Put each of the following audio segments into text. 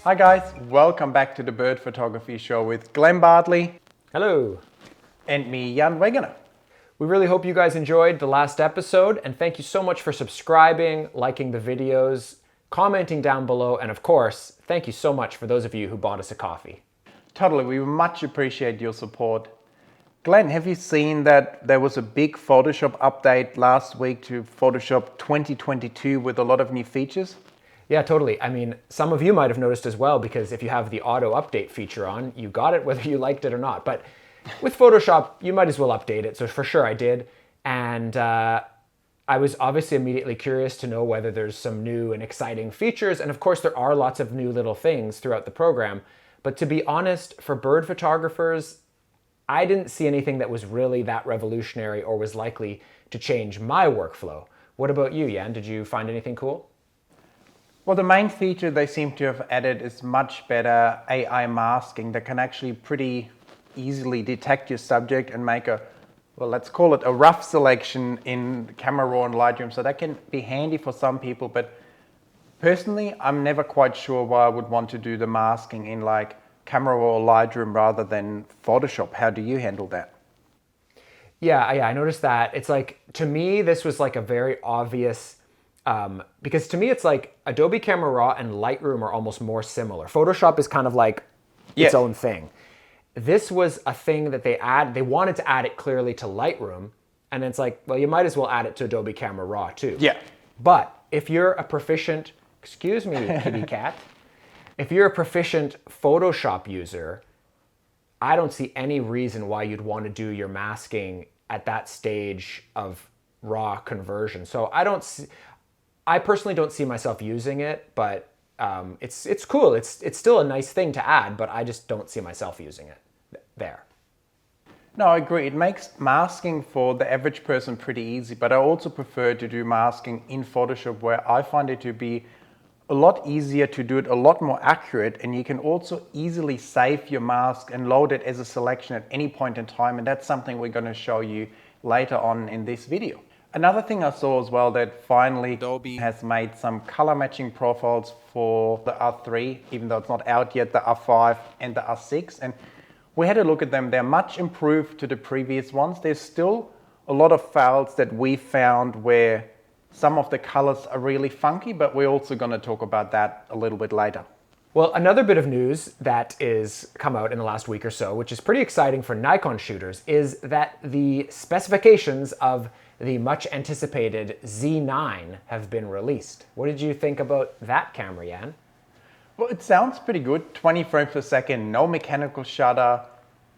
Hi guys, welcome back to the Bird Photography Show with Glenn Bartley. Hello. And me, Jan Wegener. We really hope you guys enjoyed the last episode, and thank you so much for subscribing, liking the videos, commenting down below, and of course, thank you so much for those of you who bought us a coffee. Totally, we much appreciate your support. Glenn, have you seen that there was a big Photoshop update last week to Photoshop 2022 with a lot of new features? Yeah, totally. I mean, some of you might have noticed as well, because if you have the auto update feature on, you got it whether you liked it or not. But with Photoshop, you might as well update it. So for sure I did. And I was obviously immediately curious to know whether there's some new and exciting features. And of course, there are lots of new little things throughout the program. But to be honest, for bird photographers, I didn't see anything that was really that revolutionary or was likely to change my workflow. What about you, Jan? Did you find anything cool? Well, the main feature they seem to have added is much better AI masking that can actually pretty easily detect your subject and make a, well, let's call it a rough selection in Camera Raw and Lightroom. So that can be handy for some people, but personally, I'm never quite sure why I would want to do the masking in like Camera Raw or Lightroom rather than Photoshop. How do you handle that? Yeah, I noticed that. It's like, to me, this was like a very obvious, because to me, it's like Adobe Camera Raw and Lightroom are almost more similar. Photoshop is kind of like its own thing. This was a thing that they wanted to add it clearly to Lightroom, and it's like, well, you might as well add it to Adobe Camera Raw too. Yeah. But if you're a proficient, excuse me, kitty cat, if you're a proficient Photoshop user, I don't see any reason why you'd want to do your masking at that stage of raw conversion. So I personally don't see myself using it, but it's cool. It's still a nice thing to add, but I just don't see myself using it there. No, I agree. It makes masking for the average person pretty easy, but I also prefer to do masking in Photoshop, where I find it to be a lot easier to do it, a lot more accurate, and you can also easily save your mask and load it as a selection at any point in time, and that's something we're going to show you later on in this video. Another thing I saw as well, that finally Adobe has made some color matching profiles for the R3, even though it's not out yet, the R5 and the R6, and we had a look at them. They're much improved to the previous ones. There's still a lot of files that we found where some of the colors are really funky, but we're also going to talk about that a little bit later. Well, another bit of news that is come out in the last week or so, which is pretty exciting for Nikon shooters, is that the specifications of the much anticipated Z9 have been released. What did you think about that camera, Jan? Well, it sounds pretty good. 20 frames per second, no mechanical shutter,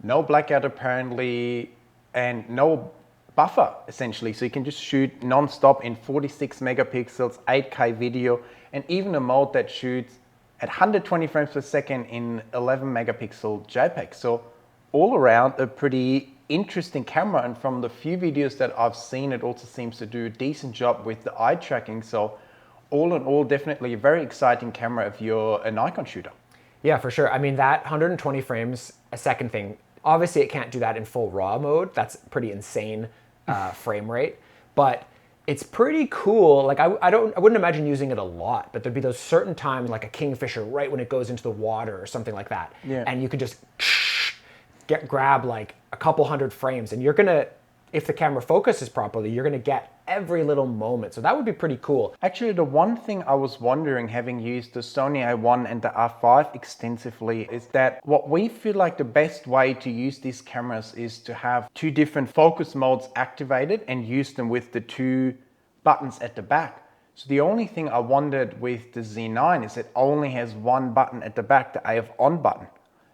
no blackout apparently, and no buffer essentially. So you can just shoot non-stop in 46 megapixels, 8K video, and even a mode that shoots at 120 frames per second in 11 megapixel JPEG. So all around a pretty interesting camera, and from the few videos that I've seen, it also seems to do a decent job with the eye tracking. So all in all, definitely a very exciting camera if you're a Nikon shooter. Yeah, for sure. I mean, that 120 frames a second thing, obviously it can't do that in full RAW mode. That's pretty insane frame rate, but it's pretty cool. Like I wouldn't imagine using it a lot, but there'd be those certain times, like a kingfisher, right when it goes into the water or something like that. Yeah. And you could just grab like a couple hundred frames, and you're gonna, if the camera focuses properly, you're gonna get every little moment. So that would be pretty cool. Actually, the one thing I was wondering, having used the Sony A1 and the R5 extensively, is that what we feel like the best way to use these cameras is to have two different focus modes activated and use them with the two buttons at the back. So the only thing I wondered with the Z9 is it only has one button at the back, the AF on button.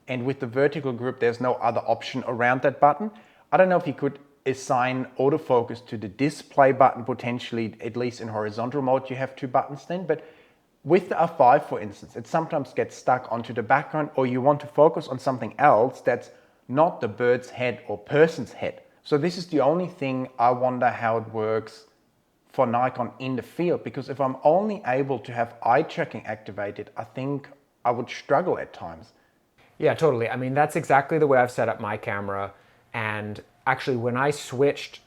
And with the vertical group, there's no other option around that button. I don't know if you could assign autofocus to the display button potentially, at least in horizontal mode you have two buttons then, but with the R5 for instance, it sometimes gets stuck onto the background, or you want to focus on something else that's not the bird's head or person's head. So this is the only thing I wonder how it works for Nikon in the field, because if I'm only able to have eye tracking activated, I think I would struggle at times. Yeah, totally. I mean, that's exactly the way I've set up my camera. And actually, when I switched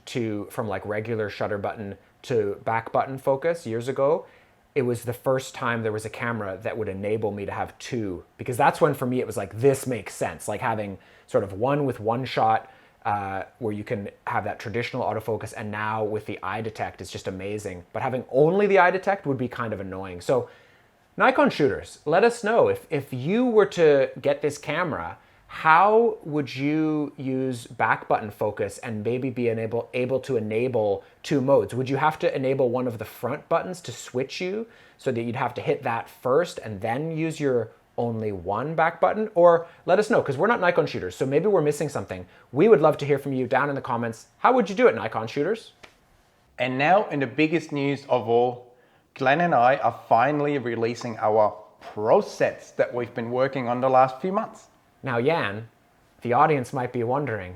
from like regular shutter button to back button focus years ago, it was the first time there was a camera that would enable me to have two, because that's when for me it was like, this makes sense, like having sort of one with one shot where you can have that traditional autofocus, and now with the eye detect is just amazing. But having only the eye detect would be kind of annoying. So Nikon shooters, let us know if you were to get this camera, how would you use back button focus and maybe be able to enable two modes? Would you have to enable one of the front buttons to switch you so that you'd have to hit that first and then use your only one back button? Or let us know, because we're not Nikon shooters, so maybe we're missing something. We would love to hear from you down in the comments. How would you do it, Nikon shooters? And now in the biggest news of all, Glenn and I are finally releasing our PROSETS that we've been working on the last few months. Now, Jan, the audience might be wondering,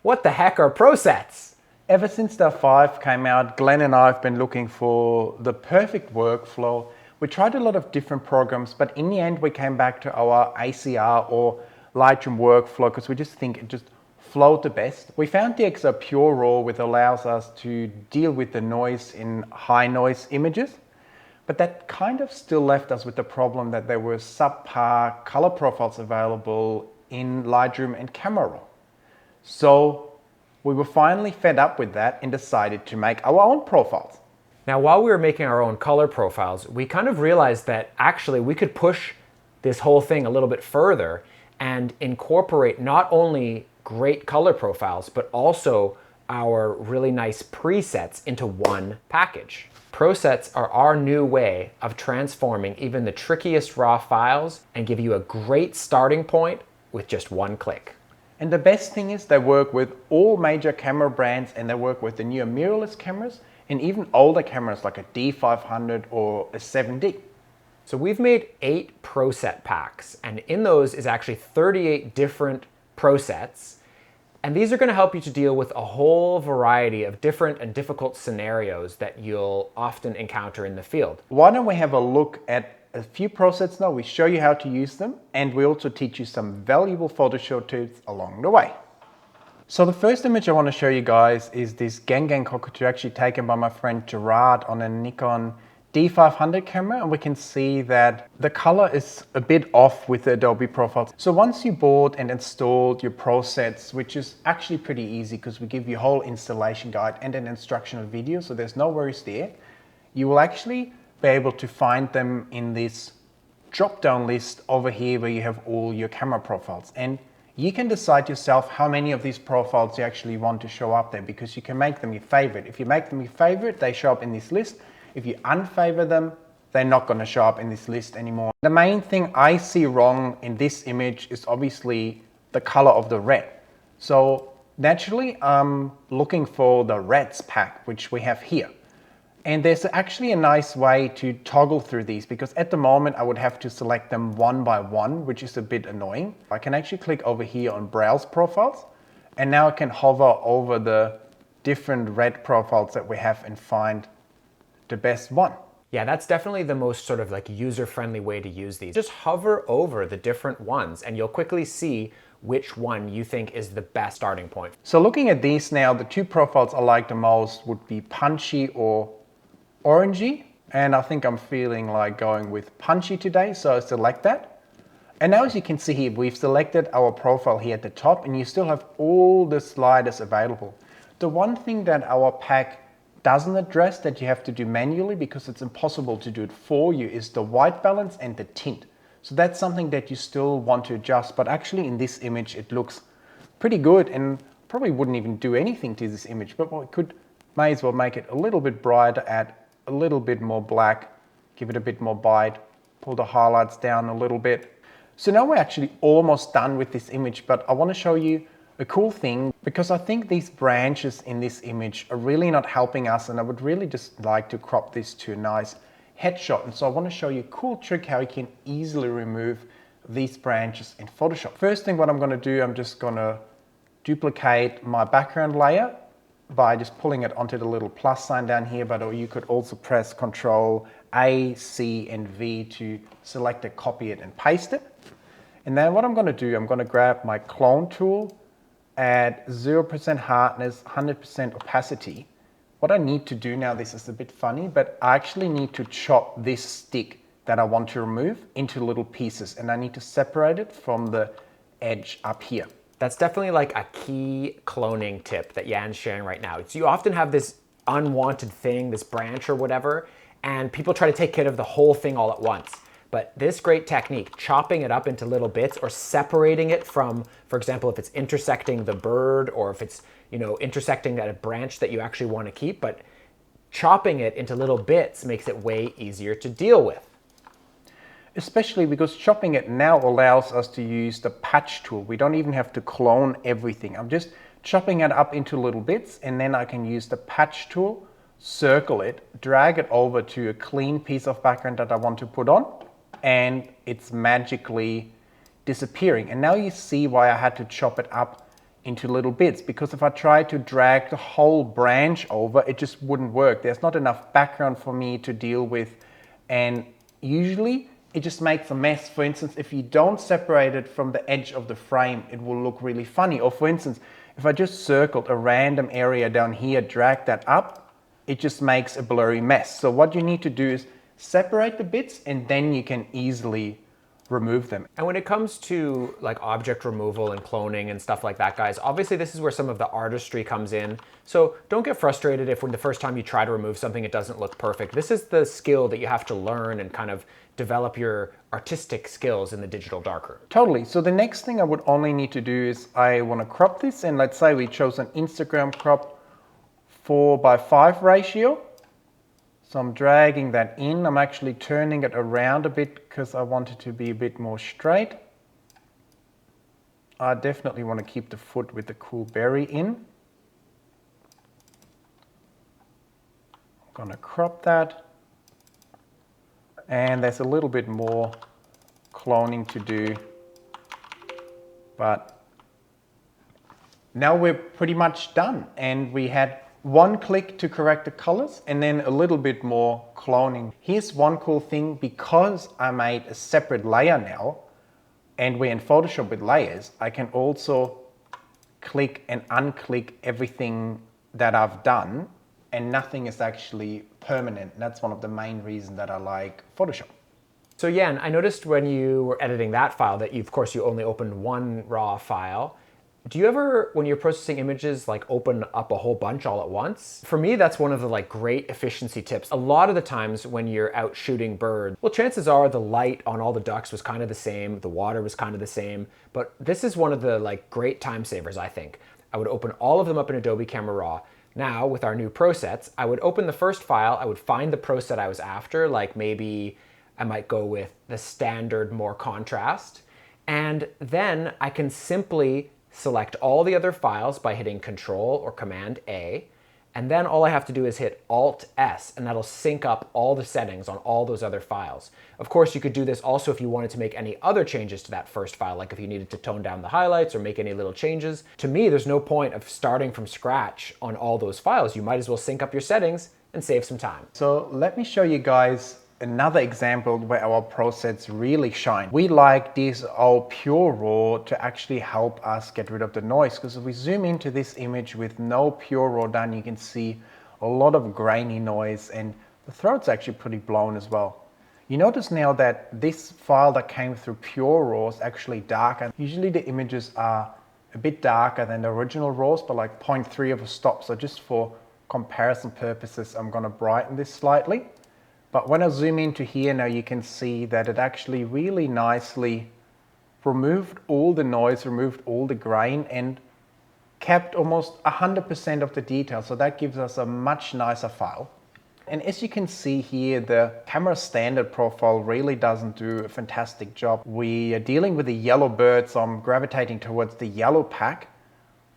what the heck are PROSETS? Ever since the 5 came out, Glenn and I have been looking for the perfect workflow. We tried a lot of different programs, but in the end we came back to our ACR or Lightroom workflow because we just think it just flowed the best. We found the XR Pure Raw, which allows us to deal with the noise in high noise images. But that kind of still left us with the problem that there were subpar color profiles available in Lightroom and Camera Raw. So we were finally fed up with that and decided to make our own profiles. Now, while we were making our own color profiles, we kind of realized that actually we could push this whole thing a little bit further and incorporate not only great color profiles, but also our really nice presets into one package. PROSETS are our new way of transforming even the trickiest raw files and give you a great starting point with just one click. And the best thing is they work with all major camera brands, and they work with the newer mirrorless cameras and even older cameras like a D500 or a 7D. So we've made 8 PROSET packs, and in those is actually 38 different PROSETs. And these are going to help you to deal with a whole variety of different and difficult scenarios that you'll often encounter in the field. Why don't we have a look at a few PROSETs now? We show you how to use them, and we also teach you some valuable Photoshop tips along the way. So the first image I want to show you guys is this Gang cockatoo actually taken by my friend Gerard on a Nikon D500 camera, and we can see that the color is a bit off with the Adobe profiles. So once you bought and installed your PROSETs, which is actually pretty easy because we give you a whole installation guide and an instructional video, so there's no worries there, you will actually be able to find them in this drop-down list over here where you have all your camera profiles. And you can decide yourself how many of these profiles you actually want to show up there, because you can make them your favorite. If you make them your favorite, they show up in this list. If you unfavor them, they're not going to show up in this list anymore. The main thing I see wrong in this image is obviously the color of the red. So naturally, I'm looking for the reds pack, which we have here. And there's actually a nice way to toggle through these, because at the moment I would have to select them one by one, which is a bit annoying. I can actually click over here on Browse Profiles, and now I can hover over the different red profiles that we have and find the best one. Yeah, that's definitely the most sort of like user-friendly way to use these. Just hover over the different ones and you'll quickly see which one you think is the best starting point. So looking at these now, the 2 profiles I like the most would be punchy or orangey. And I think I'm feeling like going with punchy today, so I select that. And now as you can see here, we've selected our profile here at the top, and you still have all the sliders available. The one thing that our pack doesn't address that you have to do manually, because it's impossible to do it for you, is the white balance and the tint. So that's something that you still want to adjust, but actually in this image it looks pretty good, and probably wouldn't even do anything to this image, but we may as well make it a little bit brighter, add a little bit more black, give it a bit more bite, pull the highlights down a little bit. So now we're actually almost done with this image, but I want to show you a cool thing, because I think these branches in this image are really not helping us, and I would really just like to crop this to a nice headshot. And so I want to show you a cool trick how you can easily remove these branches in Photoshop. First thing what I'm going to do, I'm just going to duplicate my background layer by just pulling it onto the little plus sign down here, but or you could also press Ctrl A, C and V to select it, copy it and paste it. And then what I'm going to do, I'm going to grab my clone tool at 0% hardness, 100% opacity, What I need to do now, this is a bit funny, but I actually need to chop this stick that I want to remove into little pieces, and I need to separate it from the edge up here. That's definitely like a key cloning tip that Jan's sharing right now. So you often have this unwanted thing, this branch or whatever, and people try to take care of the whole thing all at once. But this great technique, chopping it up into little bits or separating it from, for example, if it's intersecting the bird or if it's, you know, intersecting that a branch that you actually want to keep, but chopping it into little bits makes it way easier to deal with. Especially because chopping it now allows us to use the patch tool. We don't even have to clone everything. I'm just chopping it up into little bits, and then I can use the patch tool, circle it, drag it over to a clean piece of background that I want to put on, and it's magically disappearing. And now you see why I had to chop it up into little bits, because if I tried to drag the whole branch over, it just wouldn't work. There's not enough background for me to deal with, and usually it just makes a mess. For instance, if you don't separate it from the edge of the frame, it will look really funny. Or for instance, if I just circled a random area down here, drag that up, it just makes a blurry mess. So what you need to do is separate the bits, and then you can easily remove them. And when it comes to like object removal and cloning and stuff like that, guys, obviously this is where some of the artistry comes in. So don't get frustrated if when the first time you try to remove something, it doesn't look perfect. This is the skill that you have to learn and kind of develop your artistic skills in the digital darkroom. Totally. So the next thing I would only need to do is I want to crop this, and let's say we chose an Instagram crop 4:5 ratio. So I'm dragging that in. I'm actually turning it around a bit because I want it to be a bit more straight. I definitely want to keep the foot with the cool berry in. I'm going to crop that. And there's a little bit more cloning to do. But now we're pretty much done. And we had one click to correct the colors and then a little bit more cloning. Here's one cool thing, because I made a separate layer now and we're in Photoshop with layers, I can also click and unclick everything that I've done, and nothing is actually permanent. That's one of the main reasons that I like Photoshop. So Jan, I noticed when you were editing that file that you, of course, you only opened one raw file. Do you ever, when you're processing images, like open up a whole bunch all at once? For me, that's one of the like great efficiency tips. A lot of the times when you're out shooting birds, well, chances are the light on all the ducks was kind of the same, the water was kind of the same, but this is one of the like great time savers, I think. I would open all of them up in Adobe Camera Raw. Now, with our new ProSets, I would open the first file, I would find the ProSet I was after, like maybe I might go with the standard, more contrast, and then I can simply select all the other files by hitting Control or Command A, and then all I have to do is hit Alt S, and that'll sync up all the settings on all those other files. Of course, you could do this also if you wanted to make any other changes to that first file, like if you needed to tone down the highlights or make any little changes. To me, there's no point of starting from scratch on all those files. You might as well sync up your settings and save some time. So let me show you guys another example where our ProSets really shine. We like this old pure raw to actually help us get rid of the noise, because if we zoom into this image with no pure raw done, you can see a lot of grainy noise, and the throat's actually pretty blown as well. You notice now that this file that came through pure raw is actually darker. Usually the images are a bit darker than the original raws, but like 0.3 of a stop. So just for comparison purposes, I'm going to brighten this slightly. But when I zoom into here now, you can see that it actually really nicely removed all the noise, removed all the grain, and kept almost 100% of the detail. So that gives us a much nicer file. And as you can see here, the camera standard profile really doesn't do a fantastic job. We are dealing with a yellow bird, so I'm gravitating towards the yellow pack.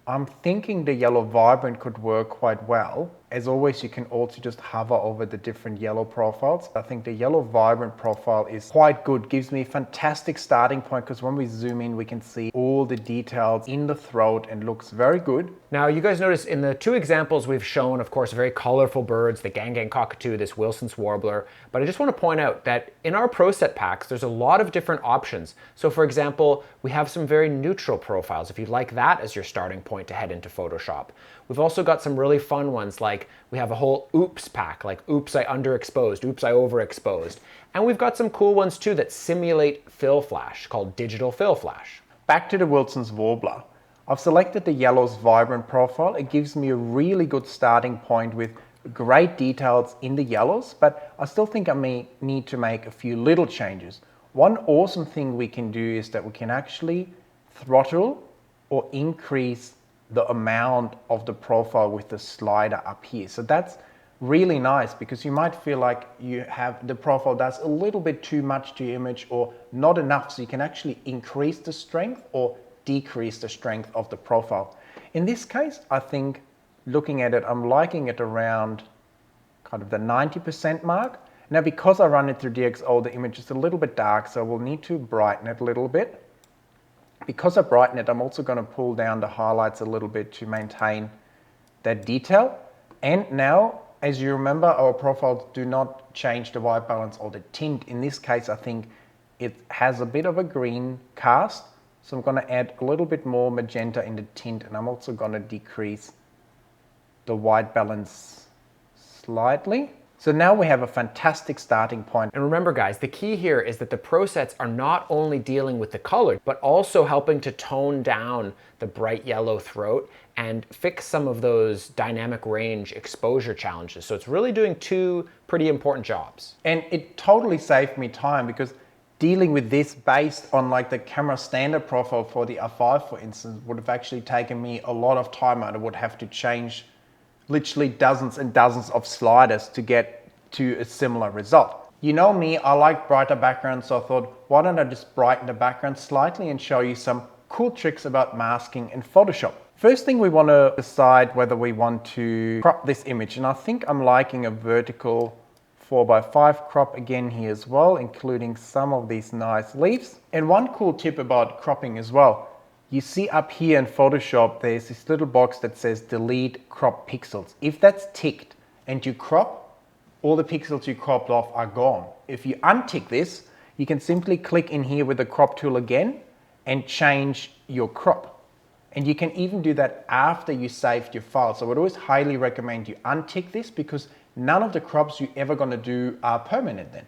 I'm thinking the yellow vibrant could work quite well. As always, you can also just hover over the different yellow profiles. I think the yellow vibrant profile is quite good, gives me a fantastic starting point, because when we zoom in, we can see all the details in the throat and looks very good. Now, you guys notice in the two examples we've shown, of course, very colorful birds, the gang cockatoo, this Wilson's warbler, but I just want to point out that in our ProSet packs, there's a lot of different options. So for example, we have some very neutral profiles, if you'd like that as your starting point to head into Photoshop. We've also got some really fun ones like like we have a whole oops pack, like oops I underexposed, oops I overexposed. And we've got some cool ones too that simulate fill flash, called digital fill flash. Back to the Wilson's Warbler. I've selected the yellow's vibrant profile. It gives me a really good starting point with great details in the yellows, but I still think I may need to make a few little changes. One awesome thing we can do is that we can actually throttle or increase the amount of the profile with the slider up here. So that's really nice because you might feel like you have the profile does a little bit too much to your image or not enough, so you can actually increase the strength or decrease the strength of the profile. In this case, I think looking at it, I'm liking it around kind of the 90% mark. Now, because I run it through DxO, the image is a little bit dark, so we'll need to brighten it a little bit. Because I brighten it, I'm also going to pull down the highlights a little bit to maintain that detail. And now, as you remember, our profiles do not change the white balance or the tint. In this case, I think it has a bit of a green cast. So I'm going to add a little bit more magenta in the tint, and I'm also going to decrease the white balance slightly. So now we have a fantastic starting point. And remember guys, the key here is that the PROSETS are not only dealing with the color, but also helping to tone down the bright yellow throat and fix some of those dynamic range exposure challenges. So it's really doing two pretty important jobs. And it totally saved me time because dealing with this based on like the camera standard profile for the R5, for instance, would have actually taken me a lot of time. I would have to change literally dozens and dozens of sliders to get to a similar result. You know me, I like brighter backgrounds, so I thought, why don't I just brighten the background slightly and show you some cool tricks about masking in Photoshop. First thing, we want to decide whether we want to crop this image, and I think I'm liking a vertical 4x5 crop again here as well, including some of these nice leaves. And one cool tip about cropping as well, you see up here in Photoshop, there's this little box that says delete crop pixels. If that's ticked and you crop, all the pixels you cropped off are gone. If you untick this, you can simply click in here with the crop tool again and change your crop. And you can even do that after you saved your file. So I would always highly recommend you untick this because none of the crops you're ever going to do are permanent then.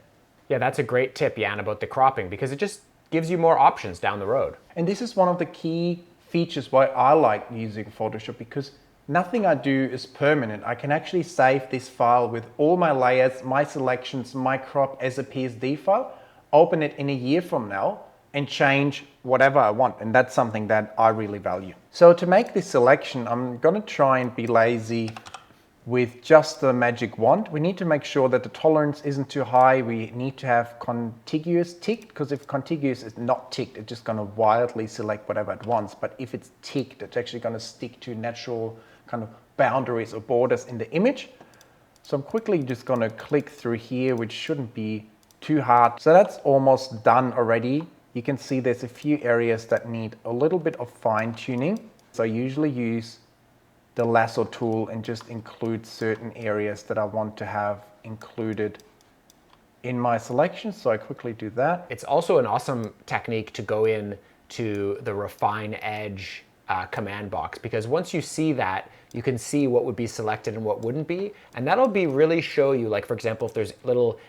Yeah, that's a great tip, Jan, about the cropping because it just gives you more options down the road. And this is one of the key features why I like using Photoshop, because nothing I do is permanent. I can actually save this file with all my layers, my selections, my crop as a PSD file, open it in a year from now and change whatever I want. And that's something that I really value. So to make this selection, I'm going to try and be lazy with just the magic wand. We need to make sure that the tolerance isn't too high. We need to have contiguous ticked, because if contiguous is not ticked, it's just going to wildly select whatever it wants. But if it's ticked, it's actually going to stick to natural kind of boundaries or borders in the image. So I'm quickly just going to click through here, which shouldn't be too hard. So that's almost done already. You can see there's a few areas that need a little bit of fine tuning. So I usually use the lasso tool and just include certain areas that I want to have included in my selection. So I quickly do that. It's also an awesome technique to go in to the refine edge command box, because once you see that, you can see what would be selected and what wouldn't be. And that'll be really show you, like for example, if there's little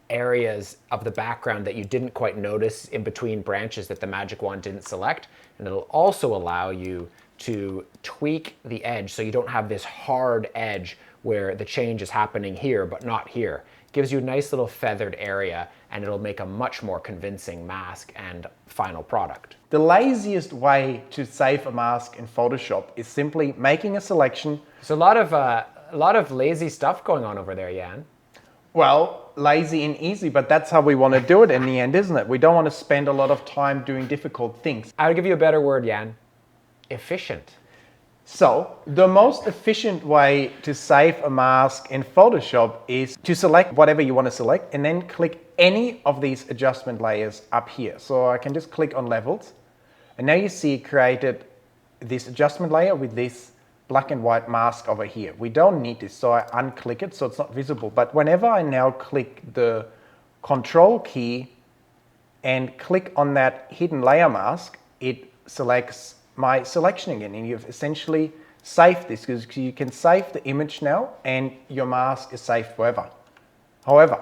areas of the background that you didn't quite notice in between branches that the magic wand didn't select. And it'll also allow you to tweak the edge so you don't have this hard edge where the change is happening here but not here. It gives you a nice little feathered area, and it'll make a much more convincing mask and final product. The laziest way to save a mask in Photoshop is simply making a selection. There's a lot of lazy stuff going on over there, Jan. Well, lazy and easy, but that's how we want to do it in the end, isn't it? We don't want to spend a lot of time doing difficult things. I would give you a better word, Jan. Efficient. So the most efficient way to save a mask in Photoshop is to select whatever you want to select and then click any of these adjustment layers up here. So I can just click on levels, and now you see it created this adjustment layer with this black and white mask over here. We don't need this, so I unclick it so it's not visible. But whenever I now click the Control key and click on that hidden layer mask, it selects my selection again, and you've essentially save this, because you can save the image now and your mask is safe forever. However,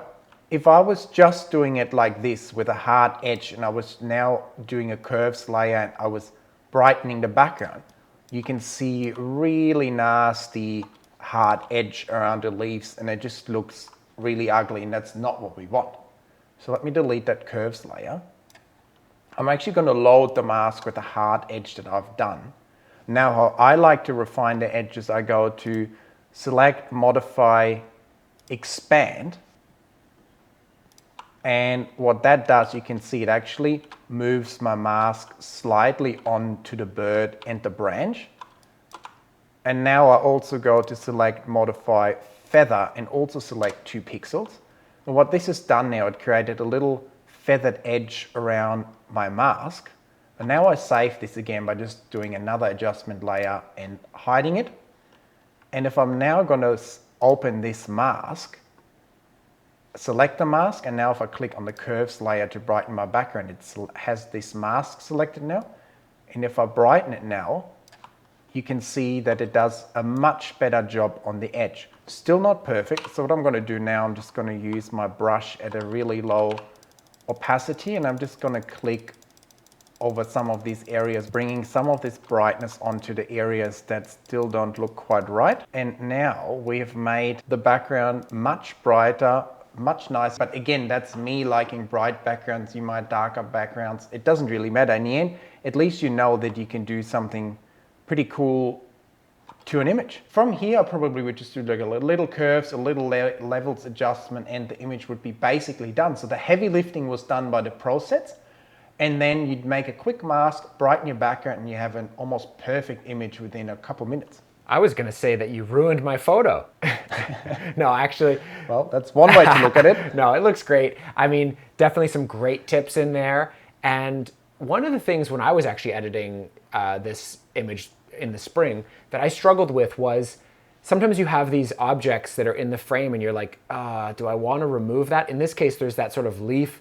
if I was just doing it like this with a hard edge and I was now doing a curves layer and I was brightening the background, you can see really nasty hard edge around the leaves and it just looks really ugly, and that's not what we want. So let me delete that curves layer. I'm actually going to load the mask with the hard edge that I've done. Now how I like to refine the edges, I go to select, modify, expand. And what that does, you can see it actually moves my mask slightly onto the bird and the branch. And now I also go to select, modify, feather, and also select 2 pixels. And what this has done now, it created a little feathered edge around my mask. And now I save this again by just doing another adjustment layer and hiding it. And if I'm now going to open this mask, select the mask, and now if I click on the curves layer to brighten my background, it has this mask selected now. And if I brighten it now, you can see that it does a much better job on the edge. Still not perfect, so what I'm going to do now, I'm just going to use my brush at a really low opacity, and I'm just going to click over some of these areas, bringing some of this brightness onto the areas that still don't look quite right. And now we have made the background much brighter, much nicer. But again, that's me liking bright backgrounds. You might darker backgrounds. It doesn't really matter. In the end, at least you know that you can do something pretty cool to an image. From here, I probably would just do like a little curves, a little levels adjustment, and the image would be basically done. So the heavy lifting was done by the PROSETS, and then you'd make a quick mask, brighten your background, and you have an almost perfect image within a couple minutes. I was going to say that you ruined my photo. No, actually. Well, that's one way to look at it. No, it looks great. I mean, definitely some great tips in there. And one of the things when I was actually editing this image in the spring that I struggled with was sometimes you have these objects that are in the frame and you're like, do I want to remove that? In this case, there's that sort of leaf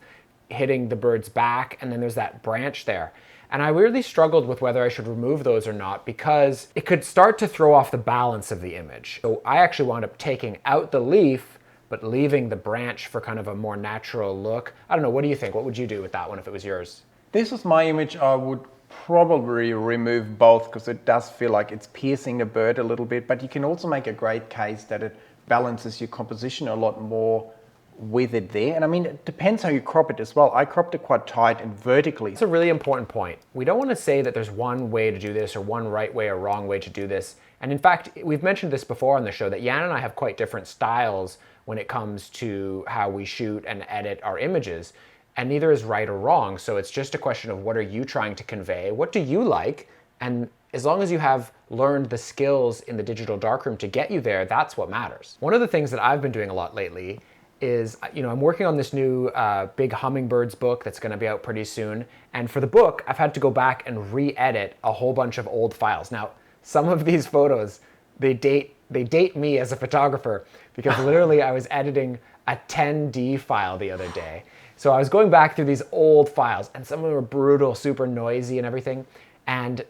hitting the bird's back, and then there's that branch there. And I really struggled with whether I should remove those or not, because it could start to throw off the balance of the image. So I actually wound up taking out the leaf, but leaving the branch for kind of a more natural look. I don't know, what do you think? What would you do with that one if it was yours? This is my image. I would probably remove both because it does feel like it's piercing the bird a little bit, but you can also make a great case that it balances your composition a lot more with it there. And I mean, it depends how you crop it as well. I cropped it quite tight and vertically. It's a really important point. We don't want to say that there's one way to do this or one right way or wrong way to do this. And in fact, we've mentioned this before on the show that Jan and I have quite different styles when it comes to how we shoot and edit our images. And neither is right or wrong. So it's just a question of what are you trying to convey? What do you like? And as long as you have learned the skills in the digital darkroom to get you there, that's what matters. One of the things that I've been doing a lot lately is, I'm working on this new Big Hummingbirds book that's going to be out pretty soon. And for the book, I've had to go back and re-edit a whole bunch of old files. Now, some of these photos, they date me as a photographer, because literally I was editing a 10D file the other day. So I was going back through these old files, and some of them were brutal, super noisy and everything. And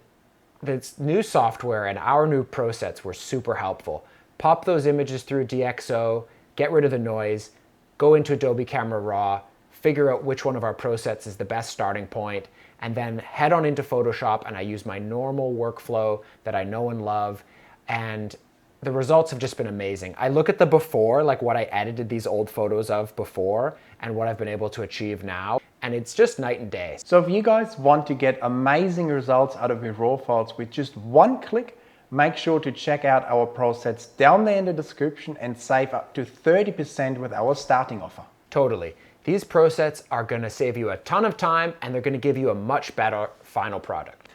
this new software and our new PROSETS were super helpful. Pop those images through DxO, get rid of the noise, go into Adobe Camera Raw, figure out which one of our PROSETS is the best starting point, and then head on into Photoshop, and I use my normal workflow that I know and love, and the results have just been amazing. I look at the before, like what I edited these old photos of before, and what I've been able to achieve now, and it's just night and day. So if you guys want to get amazing results out of your raw files with just one click, make sure to check out our PROSETS down there in the description and save up to 30% with our starting offer. Totally. These PROSETS are going to save you a ton of time, and they're going to give you a much better final product.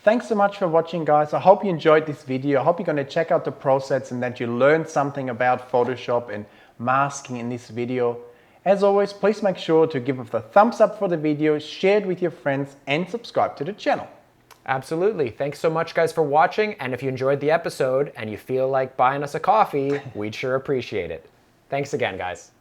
Thanks so much for watching, guys. I hope you enjoyed this video. I hope you're going to check out the PROSETS and that you learned something about Photoshop and masking in this video. As always, please make sure to give us a thumbs up for the video, share it with your friends, and subscribe to the channel. Absolutely. Thanks so much, guys, for watching. And if you enjoyed the episode and you feel like buying us a coffee, we'd sure appreciate it. Thanks again, guys.